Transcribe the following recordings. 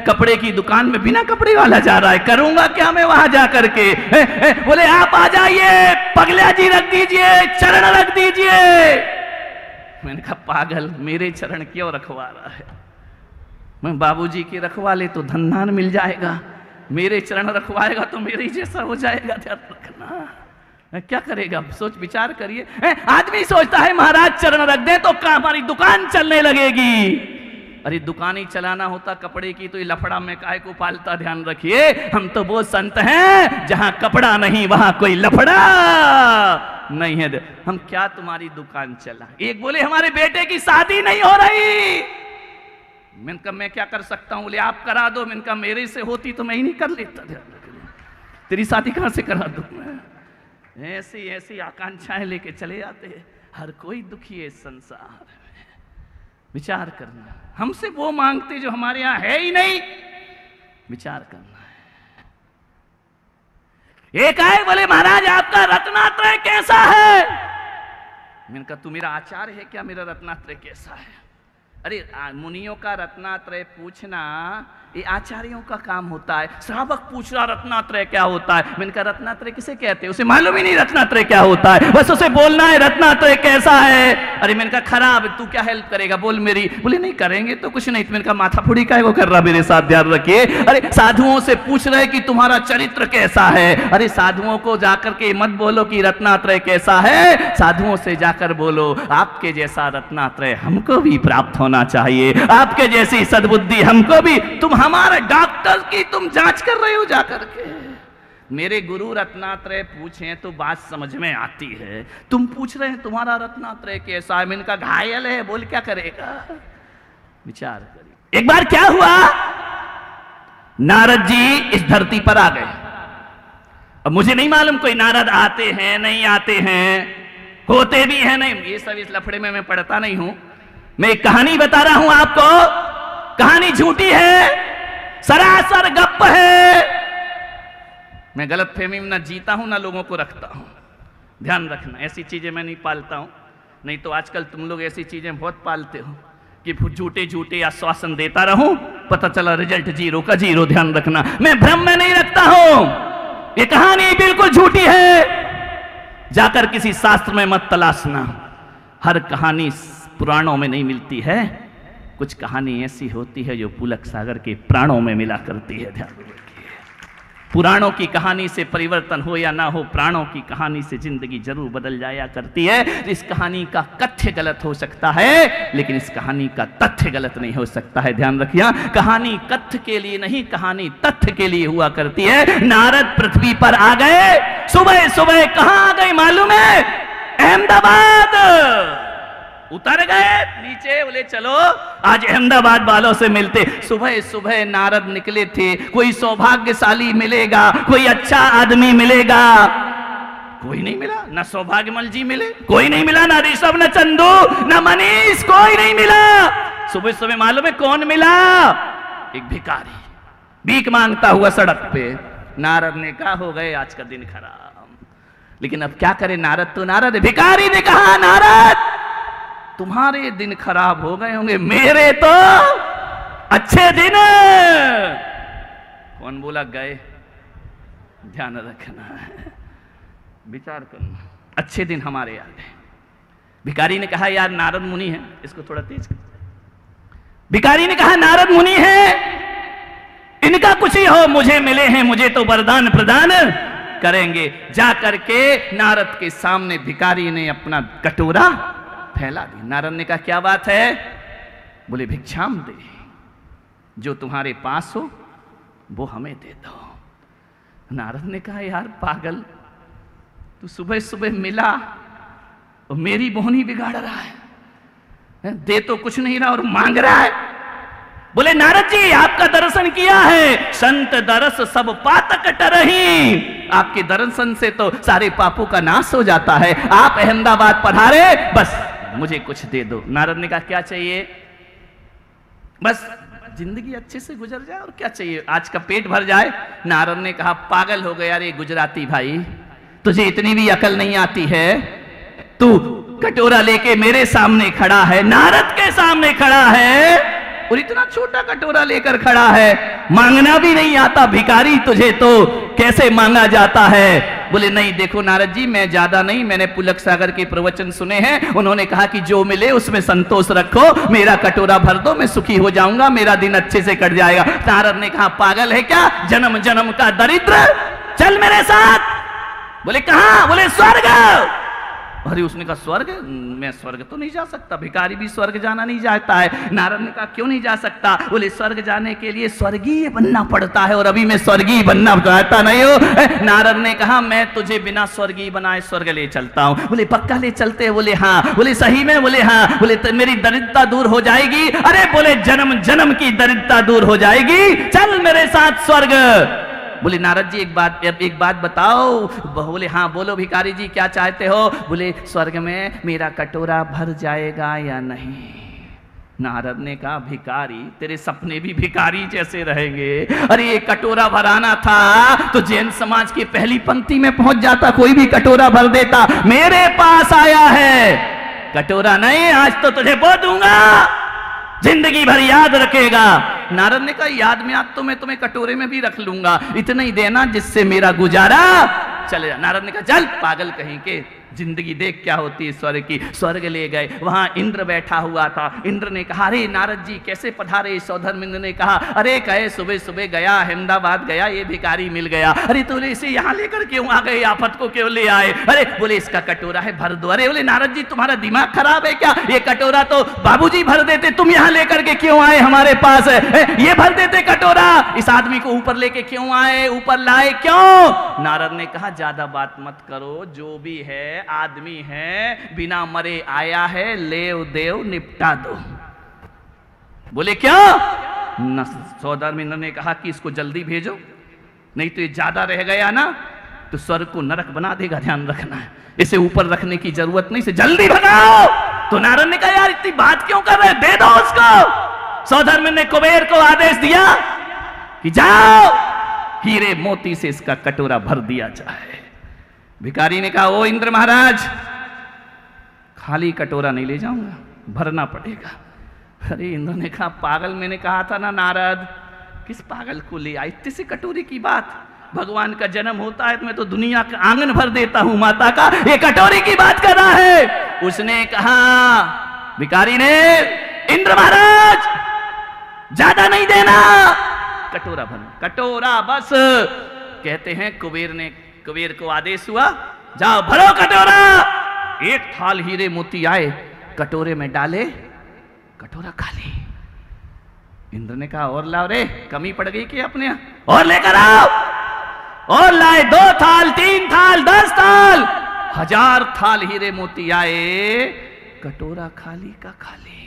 कपड़े की दुकान में बिना कपड़े वाला जा रहा है, करूंगा क्या मैं वहां जा करके? बोले आप आ जाइए, पगला जी रख दीजिए, चरण रख दीजिए। मैंने कहा पागल, मेरे चरण क्यों रखवा रहा है? मैं बाबूजी की रखवा ले तो धन धान मिल जाएगा, मेरे चरण रखवाएगा तो मेरे जैसा हो जाएगा। ध्यान रखना, क्या करेगा? सोच विचार करिए। आदमी सोचता है महाराज चरण रख दे तो हमारी दुकान चलने लगेगी। अरे दुकान ही चलाना होता कपड़े की तो ये लफड़ा में काहे को पालता? ध्यान रखिए, हम तो वो संत हैं जहां कपड़ा नहीं वहां कोई लफड़ा नहीं है। हम क्या तुम्हारी दुकान चला? एक बोले हमारे बेटे की शादी नहीं हो रही। मैंने कहा मैं क्या कर सकता हूं? बोले आप करा दो। मैंने कहा मेरे से होती तो मैं ही नहीं कर लेता, तेरी शादी कहां से करा दूं मैं? ऐसी ऐसी आकांक्षाएं लेके चले आते हैं। हर कोई दुखी है संसार में। विचार करना, हमसे वो मांगते जो हमारे यहां है ही नहीं। विचार करना है। एक आए बोले महाराज आपका रत्नात्रय कैसा है? मैंने कहा तू मेरा आचार्य है क्या? मेरा रत्नात्रय कैसा है? अरे मुनियों का रत्नात्रय पूछना ये आचार्यों का काम होता है। श्रावक पूछ रहा रत्नात्रय क्या होता है? मैंने कहा रत्नात्रय किसे कहते हैं? उसे मालूम ही नहीं रत्नात्रय क्या होता है, बस उसे बोलना है रत्नात्रय कैसा है। अरे मैंने कहा खराब, तू क्या हेल्प करेगा बोल मेरी? बोले नहीं करेंगे तो कुछ नहीं। मैंने कहा माथा फुड़ी का है वो कर रहा मेरे साथ, ध्यान रखिए। अरे साधुओं से पूछ रहे कि तुम्हारा चरित्र कैसा है। अरे साधुओं को जाकर के मत बोलो कि रत्नात्रय कैसा है, साधुओं से जाकर बोलो आपके जैसा रत्नात्रय हमको भी प्राप्त होना चाहिए, आपके जैसी सद्बुद्धि हमको भी। तुम हमारे डॉक्टर की तुम जांच कर रहे हो जाकर के। मेरे गुरु रत्नात्रय पूछें तो बात समझ में आती है, तुम पूछ रहे हैं तुम्हारा रत्नात्रय कैसा है। मैंने कहा घायल है, बोल क्या करेगा? विचार करिए। एक बार क्या हुआ, नारद जी इस धरती पर आ गए। अब मुझे नहीं मालूम कोई नारद आते हैं नहीं आते हैं, होते भी हैं नहीं, ये सब इस लफड़े में मैं पढ़ता नहीं हूं। मैं एक कहानी बता रहा हूं आपको। कहानी झूठी है, सरासर गप्प है। मैं गलत फहमी में ना जीता हूं ना लोगों को रखता हूं। ध्यान रखना, ऐसी चीजें मैं नहीं पालता हूं। नहीं तो आजकल तुम लोग ऐसी चीजें बहुत पालते हो कि झूठे झूठे आश्वासन देता रहूं, पता चला रिजल्ट जीरो का जीरो। ध्यान रखना, मैं भ्रम में नहीं रखता हूं। ये कहानी बिल्कुल झूठी है। जाकर किसी शास्त्र में मत तलाशना। हर कहानी पुराणों में नहीं मिलती है। कुछ कहानी ऐसी होती है जो पुलक सागर के प्राणों में मिला करती है। ध्यान रखिए, पुराणों की कहानी से परिवर्तन हो या ना हो, प्राणों की कहानी से जिंदगी जरूर बदल जाया करती है। इस कहानी का कथ्य गलत हो सकता है, लेकिन इस कहानी का तथ्य गलत नहीं हो सकता है। ध्यान रखिए, कहानी कथ्य के लिए नहीं, कहानी तथ्य के लिए हुआ करती है। नारद पृथ्वी पर आ गए। सुबह सुबह कहां आ गए मालूम है? अहमदाबाद। उतर गए नीचे, बोले चलो आज अहमदाबाद वालों से मिलते। सुबह सुबह नारद निकले थे। कोई सौभाग्यशाली मिलेगा, कोई अच्छा आदमी मिलेगा, कोई नहीं मिला। ना सौभाग्यमल जी मिले, कोई नहीं मिला। ना ऋषभ, ना चंदू, ना मनीष, कोई नहीं मिला। सुबह सुबह मालूम है कौन मिला? एक भिखारी भीख मांगता हुआ सड़क पे। नारद ने कहा हो गए आज का दिन खराब। लेकिन अब क्या करे, नारद तो नारद है। भिखारी ने कहा नारद तुम्हारे दिन खराब हो गए होंगे, मेरे तो अच्छे दिन। कौन बोला गए? ध्यान रखना है, विचार करना। अच्छे दिन हमारे आ गए। भिखारी ने कहा यार नारद मुनि है, इसको थोड़ा तेज कर। भिखारी ने कहा नारद मुनि है, इनका कुछ ही हो, मुझे मिले हैं, मुझे तो वरदान प्रदान करेंगे। जा करके नारद के सामने भिखारी ने अपना कटोरा फैला दी। नारद ने कहा क्या बात है? बोले भिक्षाम दे, जो तुम्हारे पास हो वो हमें दे दो। नारद ने कहा यार पागल, तू सुबह सुबह मिला और मेरी बोहनी बिगाड़ रहा है, दे तो कुछ नहीं रहा और मांग रहा है। बोले नारद जी आपका दर्शन किया है, संत दरस सब पातक टरही। आपके दर्शन से तो सारे पापों का नाश हो जाता है। आप अहमदाबाद पधारे, बस मुझे कुछ दे दो। नारद ने कहा क्या चाहिए? बस जिंदगी अच्छे से गुजर जाए और क्या चाहिए, आज का पेट भर जाए। नारद ने कहा पागल हो गया रे गुजराती भाई, तुझे इतनी भी अकल नहीं आती है? तू कटोरा लेके मेरे सामने खड़ा है, नारद के सामने खड़ा है, और इतना छोटा कटोरा लेकर खड़ा है, मांगना भी नहीं आता, भिखारी तुझे तो कैसे मांगा जाता है? बोले नहीं देखो नारद जी, मैं ज्यादा नहीं, मैंने पुलक सागर के प्रवचन सुने हैं, उन्होंने कहा कि जो मिले उसमें संतोष रखो, मेरा कटोरा भर दो, मैं सुखी हो जाऊंगा, मेरा दिन अच्छे से कट जाएगा। नारद ने कहा पागल है क्या, जन्म जन्म का दरिद्र, चल मेरे साथ। बोले कहां? बोले स्वर्ग। अरे उसने कहा स्वर्ग? मैं स्वर्ग तो नहीं जा सकता, भिखारी भी स्वर्ग जाना नहीं चाहता है। नारद ने कहा क्यों नहीं जा सकता? बोले स्वर्ग जाने के लिए स्वर्गीय बनना पड़ता है, और अभी मैं स्वर्गीय बनना चाहता नहीं हूं। नारद ने कहा मैं तुझे बिना स्वर्गीय बनाए स्वर्ग ले चलता हूं। बोले पक्का ले चलते? बोले हाँ। बोले सही में? बोले हाँ। बोले तो मेरी दरिद्रता दूर हो जाएगी? अरे बोले जन्म जन्म की दरिद्रता दूर हो जाएगी, चल मेरे साथ स्वर्ग। बोले नारद जी एक बात बताओ। बोले हाँ बोलो भिखारी जी क्या चाहते हो? बोले स्वर्ग में मेरा कटोरा भर जाएगा या नहीं? नारद ने कहा भिखारी, तेरे सपने भी भिखारी जैसे रहेंगे। अरे ये कटोरा भराना था तो जैन समाज की पहली पंक्ति में पहुंच जाता, कोई भी कटोरा भर देता। मेरे पास आया है, कटोरा नहीं, आज तो तुझे बो दूंगा, जिंदगी भर याद रखेगा। नारद ने कहा याद में आज तो मैं तुम्हें कटोरे में भी रख लूंगा, इतना ही देना जिससे मेरा गुजारा चले जा। नारद ने कहा चल पागल कहीं के, जिंदगी देख क्या होती है स्वर्ग की। स्वर्ग ले गए, वहां इंद्र बैठा हुआ था। इंद्र ने कहा अरे नारद जी कैसे पधारे? सौधर्मिंद्र ने कहा अरे कहे सुबह सुबह गया अहमदाबाद गया, ये भिखारी मिल गया। अरे तूने इसे यहाँ लेकर क्यों आ गए, आफत को क्यों ले आए? अरे बोले इसका कटोरा है भर दो। अरे बोले नारद जी तुम्हारा दिमाग खराब है क्या, ये कटोरा तो बाबूजी भर देते, तुम यहाँ लेकर के क्यों आए हमारे पास? ये भर देते कटोरा, इस आदमी को ऊपर लेके क्यों आए, ऊपर लाए क्यों? नारद ने कहा ज्यादा बात मत करो, जो भी है आदमी है, बिना मरे आया है, लेव देव निपटा दो। बोले क्या? सौधर्मिंद्र ने कहा कि इसको जल्दी भेजो, नहीं तो ये ज्यादा रह गया ना तो स्वर्ग को नरक बना देगा, ध्यान रखना है, इसे ऊपर रखने की जरूरत नहीं, इसे जल्दी भगाओ। तो नारद ने कहा यार इतनी बात क्यों कर रहे, दे दो उसको। सौधर्मिंद्र ने कुबेर को आदेश दिया कि जाओ हीरे मोती से इसका कटोरा भर दिया जाए। भिखारी ने कहा ओ इंद्र महाराज, खाली कटोरा नहीं ले जाऊंगा, भरना पड़ेगा। अरे इंद्र ने कहा पागल, मैंने कहा था ना नारद, किस पागल को ले आई, इतने से कटोरे की बात, भगवान का जन्म होता है तो मैं तो दुनिया का आंगन भर देता हूं माता का, ये कटोरी की बात कर रहा है। उसने कहा, भिखारी ने, इंद्र महाराज ज्यादा नहीं देना, कटोरा भर, कटोरा बस। कहते हैं कुबेर को आदेश हुआ जाओ भरो कटोरा। एक थाल हीरे मोती आए, कटोरे में डाले, कटोरा खाली। इंद्र ने कहा और लाओ रे, कमी पड़ गई कि अपने, और लेकर आओ। और लाए 2 थाल 3 थाल 10 थाल, 1000 थाल हीरे मोती आए, कटोरा खाली का खाली।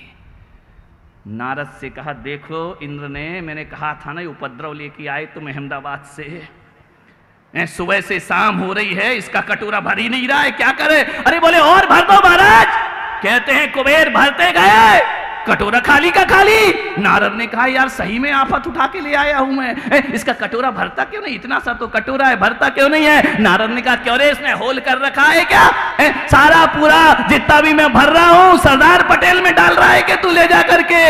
नारद से कहा देखो इंद्र ने, मैंने कहा था ना उपद्रव लेके आए तुम अहमदाबाद से, सुबह से शाम हो रही है, इसका कटोरा भर ही नहीं रहा है, क्या करे? अरे बोले और भर दो महाराज। कहते हैं कुबेर भरते गए, कटोरा खाली का खाली। नारद ने कहा यार सही में आफत उठा के ले आया हूं मैं, इसका कटोरा भरता क्यों नहीं, इतना सा तो कटोरा है, भरता क्यों नहीं है? नारद ने कहा क्यों रे, इसने होल कर रखा है क्या? सारा पूरा जितना भी मैं भर रहा हूं सरदार पटेल में डाल रहा है कि तू ले जा करके,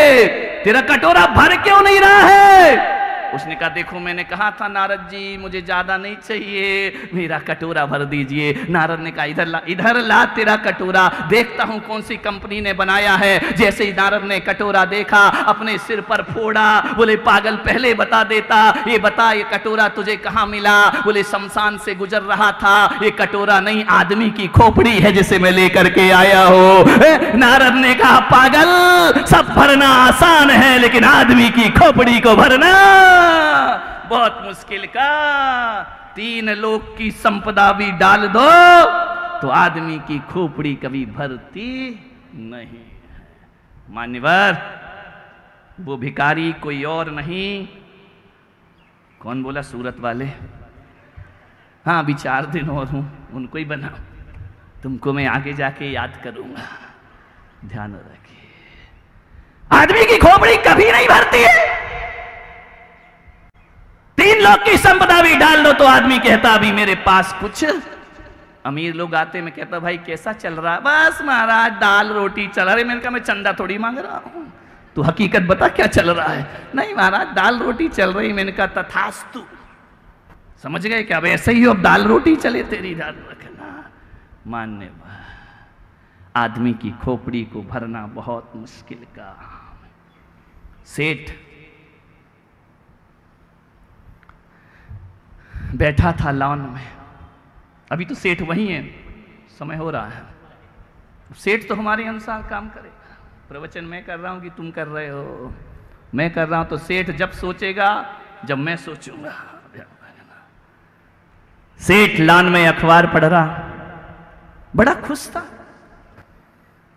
तेरा कटोरा भर क्यों नहीं रहा है? उसने कहा देखो मैंने कहा था नारद जी मुझे ज्यादा नहीं चाहिए, मेरा कटोरा भर दीजिए। नारद ने कहा इधर ला तेरा कटोरा, देखता हूं कौन सी कंपनी ने बनाया है। जैसे ही नारद ने कटोरा देखा, अपने सिर पर फोड़ा। बोले पागल पहले बता देता, ये बता ये कटोरा तुझे कहां मिला? बोले शमशान से गुजर रहा था, ये कटोरा नहीं आदमी की खोपड़ी है जिसे मैं लेकर के आया हूं। नारद ने कहा पागल, सब भरना आसान है लेकिन आदमी की खोपड़ी को भरना बहुत मुश्किल का। 3 लोक की संपदा भी डाल दो तो आदमी की खोपड़ी कभी भरती नहीं। मान्यवर, वो भिखारी कोई और नहीं, कौन बोला? सूरत वाले। हाँ अभी 4 दिन और हूं, उनको ही बना, तुमको मैं आगे जाके याद करूंगा, ध्यान रखिए। आदमी की खोपड़ी कभी नहीं भरती है। 3 लोग की संपदा भी डाल दो तो आदमी कहता अभी मेरे पास कुछ। अमीर लोग आते, मैं कहता भाई कैसा चल रहा है? बस महाराज दाल रोटी चल रही। मैंने कहा मैं चंदा थोड़ी मांग रहा हूं, तू हकीकत बता क्या चल रहा है। नहीं महाराज दाल रोटी चल रही। मैंने कहा तथास्तु, समझ गए क्या, वैसे ही अब दाल रोटी चले तेरी ध्यान रखना। मानने आदमी की खोपड़ी को भरना बहुत मुश्किल का। सेठ बैठा था लॉन में, अभी तो सेठ वही है, समय हो रहा है। सेठ तो हमारे अनुसार काम करेगा। प्रवचन मैं कर रहा हूं कि तुम कर रहे हो, मैं कर रहा हूं तो सेठ जब सोचेगा जब मैं सोचूंगा। सेठ लॉन में अखबार पढ़ रहा, बड़ा खुश था,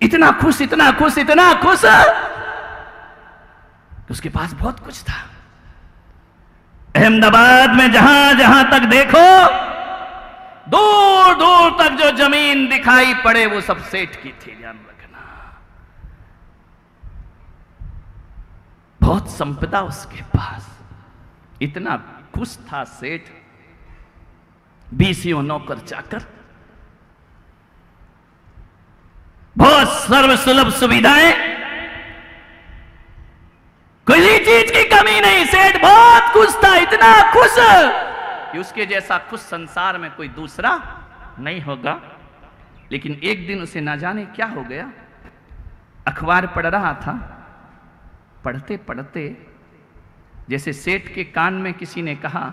इतना खुश इतना खुश इतना खुश कि उसके पास बहुत कुछ था। अहमदाबाद में जहां जहां तक देखो, दूर दूर तक जो जमीन दिखाई पड़े वो सब सेठ की थी, ध्यान रखना। बहुत संपदा उसके पास, इतना खुश था सेठ। 20 नौकर चाकर, बहुत सर्वसुलभ सुविधाएं, किसी चीज की कमी नहीं। सेठ बहुत खुश था, इतना खुश कि उसके जैसा खुश संसार में कोई दूसरा नहीं होगा। लेकिन एक दिन उसे ना जाने क्या हो गया, अखबार पढ़ रहा था, पढ़ते पढ़ते जैसे सेठ के कान में किसी ने कहा,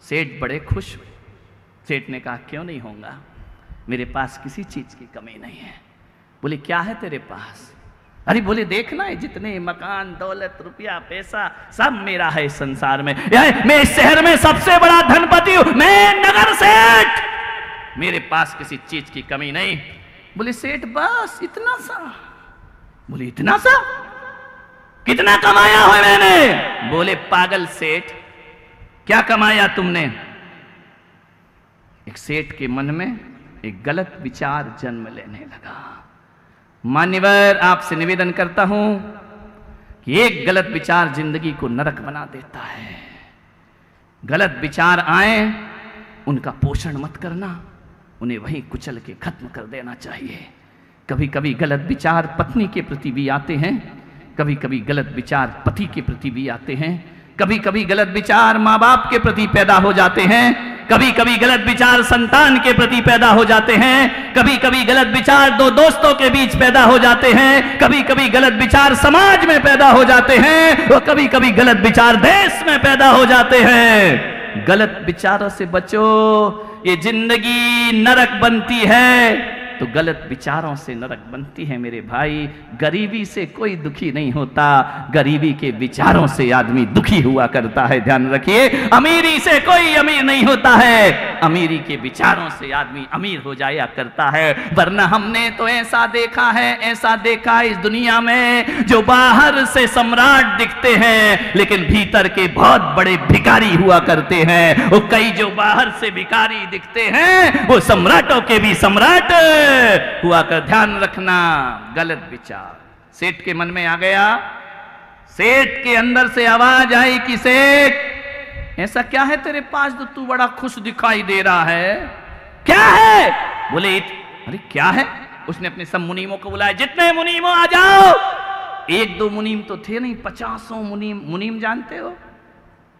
सेठ बड़े खुश हुए। सेठ ने कहा क्यों नहीं होगा, मेरे पास किसी चीज की कमी नहीं है। बोले क्या है तेरे पास? अरे बोले देखना है, जितने मकान दौलत रुपया पैसा सब मेरा है इस संसार में। मैं इस शहर में सबसे बड़ा धनपति हूं, मैं नगर सेठ, मेरे पास किसी चीज की कमी नहीं। बोले सेठ बस इतना सा? बोले इतना सा? कितना कमाया हो मैंने? बोले पागल सेठ, क्या कमाया तुमने? एक सेठ के मन में एक गलत विचार जन्म लेने लगा। मान्यवर आपसे निवेदन करता हूं कि एक गलत विचार जिंदगी को नरक बना देता है। गलत विचार आए उनका पोषण मत करना, उन्हें वहीं कुचल के खत्म कर देना चाहिए। कभी कभी गलत विचार पत्नी के प्रति भी आते हैं, कभी कभी गलत विचार पति के प्रति भी आते हैं, कभी कभी गलत विचार माँ बाप के प्रति पैदा हो जाते हैं, कभी कभी गलत विचार संतान के प्रति पैदा हो जाते हैं, कभी कभी गलत विचार दो दोस्तों के बीच पैदा हो जाते हैं, कभी कभी गलत विचार समाज में पैदा हो जाते हैं, और कभी कभी गलत विचार देश में पैदा हो जाते हैं। गलत विचारों से बचो, ये जिंदगी नरक बनती है तो गलत विचारों से नरक बनती है मेरे भाई। गरीबी से कोई दुखी नहीं होता, गरीबी के विचारों से आदमी दुखी हुआ करता है, ध्यान रखिए। अमीरी से कोई अमीर नहीं होता है, अमीरी के विचारों से आदमी अमीर हो जाया करता है। वरना हमने तो ऐसा देखा है, ऐसा देखा इस दुनिया में, जो बाहर से सम्राट दिखते हैं लेकिन भीतर के बहुत बड़े भिखारी हुआ करते हैं। वो कई जो बाहर से भिखारी दिखते हैं वो सम्राटों के भी सम्राट हुआ कर, ध्यान रखना। गलत विचार सेठ के मन में आ गया। सेठ के अंदर से आवाज आई कि सेठ ऐसा क्या है तेरे पास तो तू बड़ा खुश दिखाई दे रहा है? क्या है? बोले अरे क्या है? उसने अपने सब मुनीमों को बुलाया, जितने मुनीमों आ जाओ। एक दो मुनीम तो थे नहीं, 50 मुनीम। मुनीम जानते हो,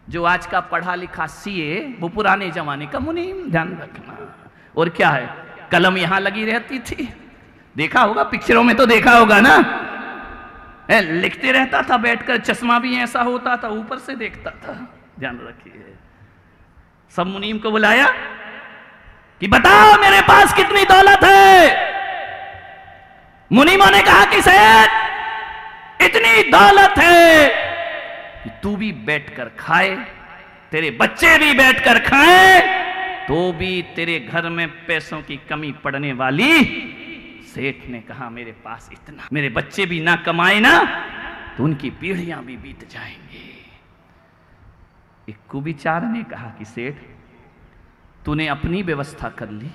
जो आज का पढ़ा लिखा सीए, वो पुराने जमाने का मुनीम, ध्यान रखना। और क्या है, कलम यहां लगी रहती थी, देखा होगा पिक्चरों में तो देखा होगा ना, लिखते रहता था बैठकर, चश्मा भी ऐसा होता था, ऊपर से देखता था, ध्यान रखिए। सब मुनीम को बुलाया कि बताओ मेरे पास कितनी दौलत है। मुनीमों ने कहा कि सेठ इतनी दौलत है कि तू भी बैठकर खाए, तेरे बच्चे भी बैठकर खाएं, तो भी तेरे घर में पैसों की कमी पड़ने वाली। सेठ ने कहा मेरे पास इतना, मेरे बच्चे भी ना कमाए ना तो उनकी पीढ़ियां भी बीत जाएंगी। एक कुविचार ने कहा कि सेठ तूने अपनी व्यवस्था कर ली,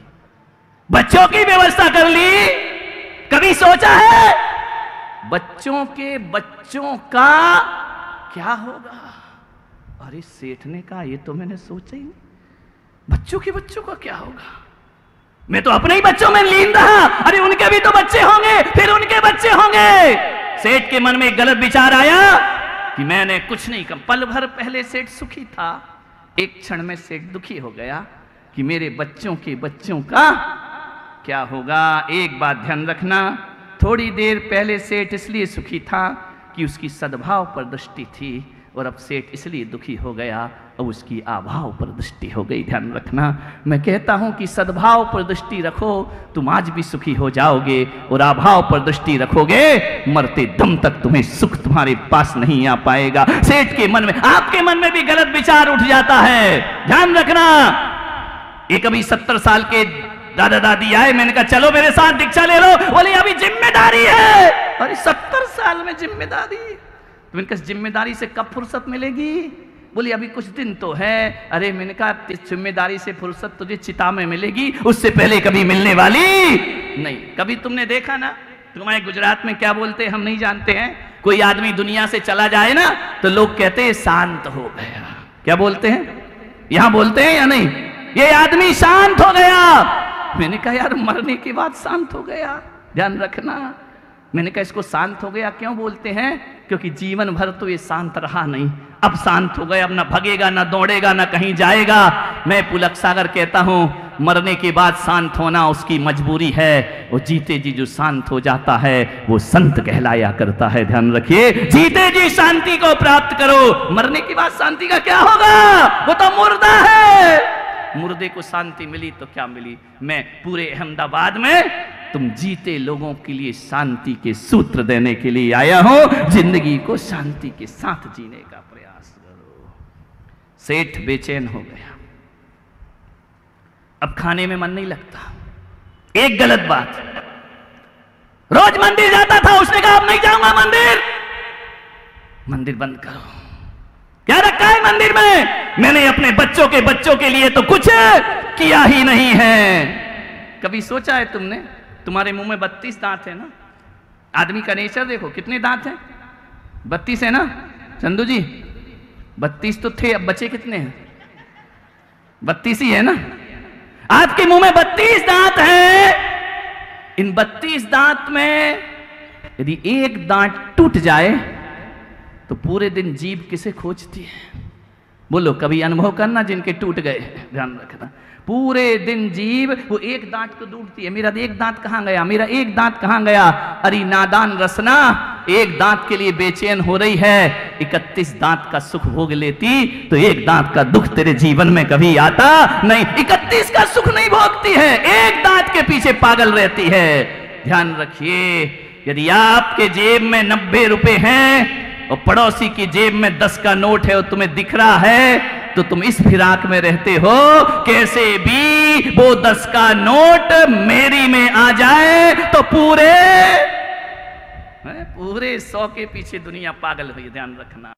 बच्चों की व्यवस्था कर ली, कभी सोचा है बच्चों के बच्चों का क्या होगा? अरे सेठ ने कहा ये तो मैंने सोचा ही नहीं, बच्चों के बच्चों का क्या होगा? मैं तो अपने ही बच्चों में लीन रहा। अरे उनके भी तो बच्चे होंगे, फिर उनके बच्चे होंगे। सेठ के मन में एक गलत विचार आया कि मैंने कुछ नहीं कम। पल भर पहले सेठ सुखी था, एक क्षण में सेठ दुखी हो गया कि मेरे बच्चों के बच्चों का क्या होगा। एक बात ध्यान रखना, थोड़ी देर पहले सेठ इसलिए सुखी था कि उसकी सद्भाव पर दृष्टि थी, और अब सेठ इसलिए दुखी हो गया और उसकी अभाव पर दृष्टि हो गई। ध्यान रखना, मैं कहता हूं कि सद्भाव पर दृष्टि रखो, तुम आज भी सुखी हो जाओगे, और अभाव पर दृष्टि रखोगे, मरते दम तक तुम्हें सुख तुम्हारे पास नहीं आ पाएगा। सेठ के मन में, आपके मन में भी गलत विचार उठ जाता है। ध्यान रखना, एक अभी 70 साल के दादा दादी आए, मैंने कहा चलो मेरे साथ दीक्षा ले लो, बोले अभी जिम्मेदारी है। अरे 70 साल में जिम्मेदारी, तो मैंने कहा जिम्मेदारी से कब फुर्सत मिलेगी? बोली अभी कुछ दिन तो है। अरे मैंने कहा जिम्मेदारी से फुर्सत तुझे चिता में मिलेगी, उससे पहले कभी मिलने वाली नहीं। कभी तुमने देखा ना, तुम्हारे गुजरात में क्या बोलते हैं हम नहीं जानते हैं, कोई आदमी दुनिया से चला जाए ना तो लोग कहते हैं शांत हो गया। क्या बोलते हैं? यहां बोलते हैं या नहीं? ये आदमी शांत हो गया। मैंने कहा यार मरने के बाद शांत हो गया, ध्यान रखना। मैंने कहा इसको शांत हो गया क्यों बोलते हैं? क्योंकि जीवन भर तो ये शांत रहा नहीं, अब शांत हो गया, अब ना भगेगा ना दौड़ेगा ना कहीं जाएगा। मैं पुलक सागर कहता हूं मरने के बाद शांत होना उसकी मजबूरी है, वो जीते जी जो शांत हो जाता है वो संत कहलाया करता है। ध्यान रखिए, जीते जी शांति को प्राप्त करो, मरने के बाद शांति का क्या होगा? वो तो मुर्दा है। मुर्दे को शांति मिली तो क्या मिली? मैं पूरे अहमदाबाद में तुम जीते लोगों के लिए शांति के सूत्र देने के लिए आया हूं। जिंदगी को शांति के साथ जीने का प्रयास करो। सेठ बेचैन हो गया, अब खाने में मन नहीं लगता। एक गलत बात, रोज मंदिर जाता था, उसने कहा अब नहीं जाऊंगा मंदिर। मंदिर बंद करो। क्या रखा है मंदिर में? मैंने अपने बच्चों के लिए तो कुछ किया ही नहीं है। कभी सोचा है तुमने? तुम्हारे मुंह में 32 दांत है ना, आदमी का नेचर देखो कितने दांत हैं? 32 है ना चंदू जी? 32 तो थे, अब बचे कितने हैं? 32 ही है ना। आपके मुंह में 32 दांत हैं। इन 32 दांत में यदि एक दांत टूट जाए तो पूरे दिन जीभ किसे खोजती है? बोलो, कभी अनुभव करना जिनके टूट गए, ध्यान रखना। पूरे दिन जीभ वो एक दांत को ढूंढती है, मेरा एक दांत कहां गया, मेरा एक दांत कहां गया। अरे नादान रसना, एक दांत के लिए बेचैन हो रही है, 31 दांत का सुख भोग लेती तो एक दांत का दुख तेरे जीवन में कभी आता नहीं। 31 का सुख नहीं भोगती है, एक दांत के पीछे पागल रहती है। ध्यान रखिए, यदि आपके जेब में 90 रुपए हैं और पड़ोसी की जेब में 10 का नोट है और तुम्हें दिख रहा है, तो तुम इस फिराक में रहते हो कैसे भी वो 10 का नोट मेरी में आ जाए तो पूरे 100 के पीछे दुनिया पागल हुई। ध्यान रखना।